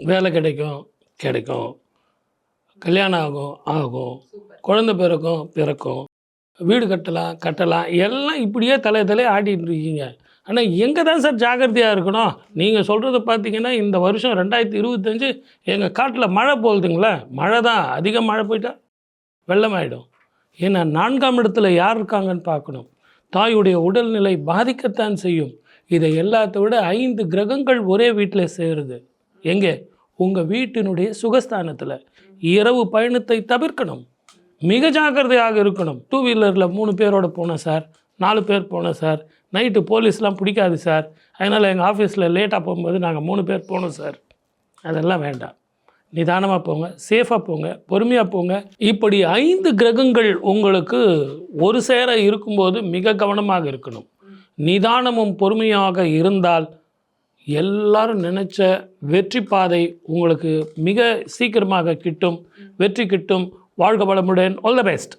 வேலை கிடைக்கும் கிடைக்கும், கல்யாணம் ஆகும் ஆகும், குழந்தை பிறக்கும், வீடு கட்டலாம் எல்லாம் இப்படியே தலையை ஆட்டிகிட்டு இருக்கீங்க. ஆனால் எங்கே தான் சார் ஜாக்கிரதையாக இருக்கணும்? நீங்கள் சொல்கிறத பார்த்தீங்கன்னா இந்த வருஷம் 2025 எங்கள் காட்டில் மழை போகுதுங்களே, மழை தான் அதிக மழை போயிட்டா வெள்ளமாயிடும். ஏன்னா 4ஆம் இடத்துல யார் இருக்காங்கன்னு பார்க்கணும். தாயுடைய உடல்நிலை பாதிக்கத்தான் செய்யும். இதை எல்லாத்த விட 5 கிரகங்கள் ஒரே வீட்டில் சேருது. எங்கே? உங்கள் வீட்டினுடைய சுகஸ்தானத்தில். இரவு பயணத்தை தவிர்க்கணும், மிக ஜாக்கிரதையாக இருக்கணும். 2 வீலரில் 3 பேரோட போனேன் சார், 4 பேர் போனோம் சார், நைட்டு போலீஸ்லாம் பிடிக்காது சார், அதனால் எங்கள் ஆஃபீஸில் லேட்டாக போகும்போது நாங்கள் 3 பேர் போனோம் சார். அதெல்லாம் வேண்டாம். நிதானமாக போங்க, சேஃபாக போங்க, பொறுமையாக போங்க. இப்படி 5 கிரகங்கள் உங்களுக்கு ஒரு சேர இருக்கும்போது மிக கவனமாக இருக்கணும். நிதானமும் பொறுமையாக இருந்தால் எல்லாரும் நினச்ச வெற்றி பாதை உங்களுக்கு மிக சீக்கிரமாக கிட்டும். வெற்றி கிட்டும். வாழ்க வளமுடன். All the best.